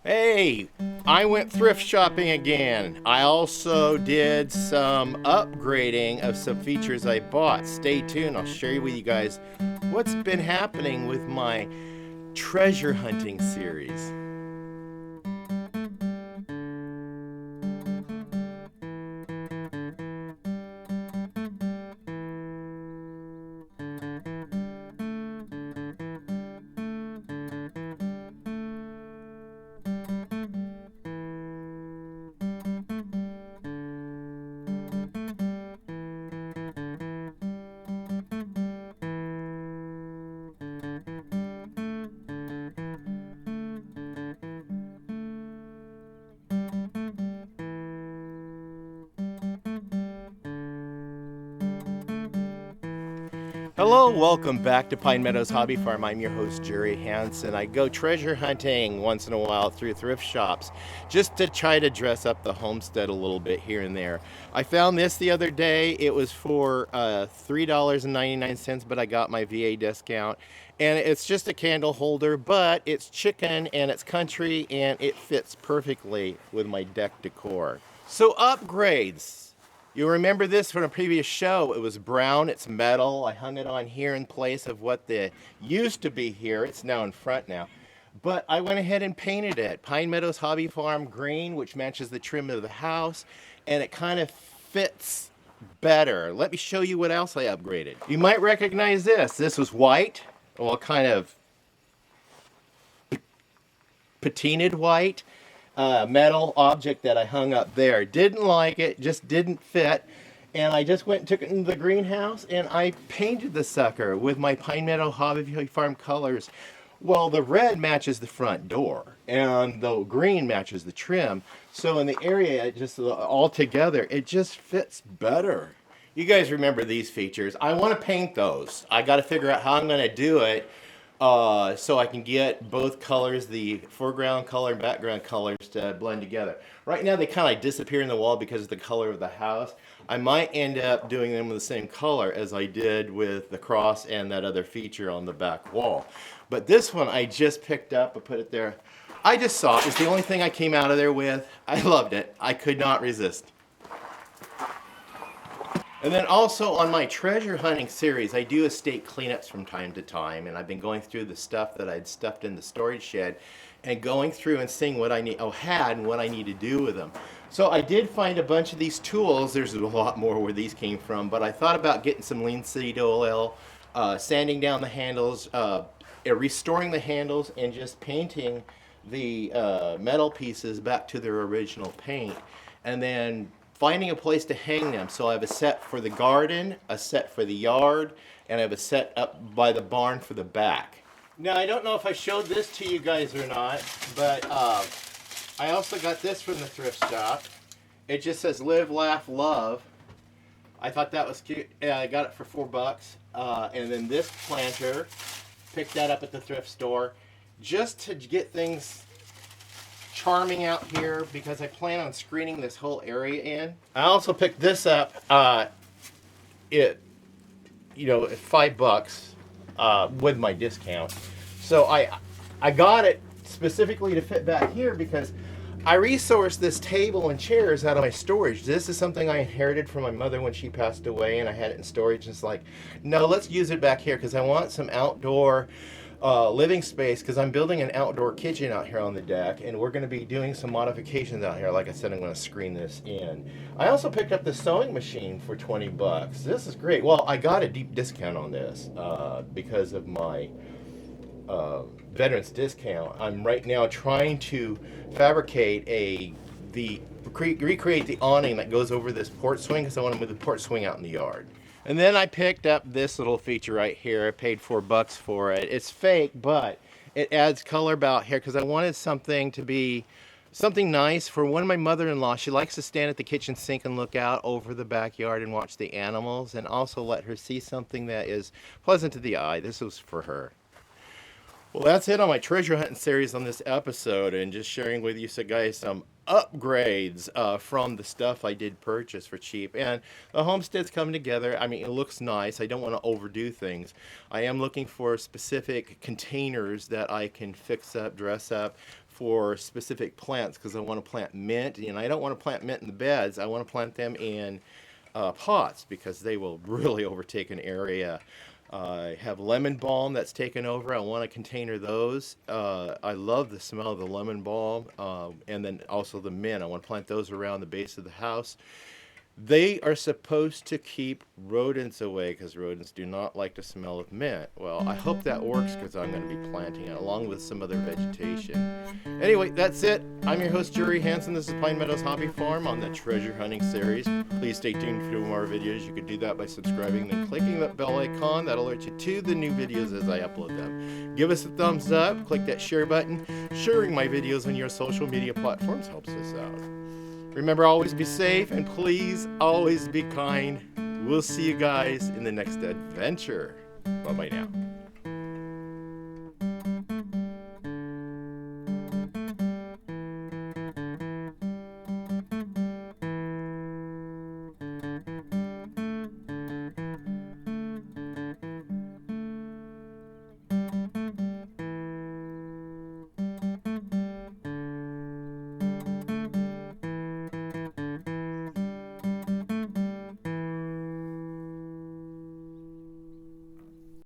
Hey, I went thrift shopping again. I also did some upgrading of some features I bought. Stay tuned, I'll share with you guys what's been happening with my treasure hunting series. Hello, welcome back to Pine Meadows Hobby Farm. I'm your host, Jerry Hansen. I go treasure hunting once in a while through thrift shops just to try to dress up the homestead a little bit here and there. I found this the other day. It was for $3.99, but I got my VA discount. And it's just a candle holder, but it's chicken and it's country and it fits perfectly with my deck decor. So upgrades. You'll remember this from a previous show. It was brown, it's metal. I hung it on here in place of what the used to be here. It's now in front now. But I went ahead and painted it. Pine Meadows Hobby Farm green, which matches the trim of the house, and it kind of fits better. Let me show you what else I upgraded. You might recognize this. This was white, well, kind of patinaed white. Metal object that I hung up there. Didn't like it, just didn't fit. And I just went and took it into the greenhouse and I painted the sucker with my Pine Meadow Hobby Farm colors. Well, the red matches the front door and the green matches the trim. So in the area, it just all together, it just fits better. You guys remember these features. I want to paint those. I got to figure out how I'm going to do it. So I can get both colors, the foreground color and background colors, to blend together. Right now they kind of disappear in the wall because of the color of the house. I might end up doing them with the same color as I did with the cross and that other feature on the back wall. But this one I just picked up and put it there. I just saw it. It's the only thing I came out of there with. I loved it. I could not resist. And then also on my treasure hunting series, I do estate cleanups from time to time, and I've been going through the stuff that I'd stuffed in the storage shed and going through and seeing what I had and what I need to do with them. So I did find a bunch of these tools. There's a lot more where these came from, but I thought about getting some linseed oil, sanding down the handles, restoring the handles, and just painting the metal pieces back to their original paint. And then finding a place to hang them. So I have a set for the garden, a set for the yard, and I have a set up by the barn for the back. Now, I don't know if I showed this to you guys or not, but I also got this from the thrift shop. It just says live, laugh, love. I thought that was cute. I got it for $4. And then this planter, picked that up at the thrift store just to get things charming out here because I plan on screening this whole area in. I also picked this up at $5 with my discount. So I got it specifically to fit back here because I resourced this table and chairs out of my storage. This is something I inherited from my mother when she passed away, and I had it in storage. It's like, no, let's use it back here because I want some outdoor living space because I'm building an outdoor kitchen out here on the deck, and we're going to be doing some modifications out here. Like I said, I'm going to screen this in. I also picked up the sewing machine for $20. This is great. Well, I got a deep discount on this because of my veterans discount. I'm right now trying to fabricate recreate the awning that goes over this porch swing because I want to move the porch swing out in the yard. And then I picked up this little feature right here. I paid $4 for it. It's fake, but it adds color about here because I wanted something to be something nice for one of my mother-in-law. She likes to stand at the kitchen sink and look out over the backyard and watch the animals, and also let her see something that is pleasant to the eye. This was for her. Well, that's it on my treasure hunting series on this episode, and just sharing with you, so guys, some upgrades from the stuff I did purchase for cheap. And the homestead's coming together. I mean, it looks nice. I don't want to overdo things. I am looking for specific containers that I can fix up, dress up for specific plants because I want to plant mint, and I don't want to plant mint in the beds. I want to plant them in pots because they will really overtake an area. I have lemon balm that's taken over. I want to container those. I love the smell of the lemon balm, and then also the mint. I want to plant those around the base of the house. They are supposed to keep rodents away because rodents do not like the smell of mint. Well, I hope that works because I'm going to be planting it along with some other vegetation. Anyway, that's it. I'm your host, Jerry Hansen. This is Pine Meadows Hobby Farm on the treasure hunting series. Please stay tuned for more videos. You can do that by subscribing and clicking that bell icon. That'll alert you to the new videos as I upload them. Give us a thumbs up. Click that share button. Sharing my videos on your social media platforms helps us out. Remember, always be safe, and please always be kind. We'll see you guys in the next adventure. Bye-bye now.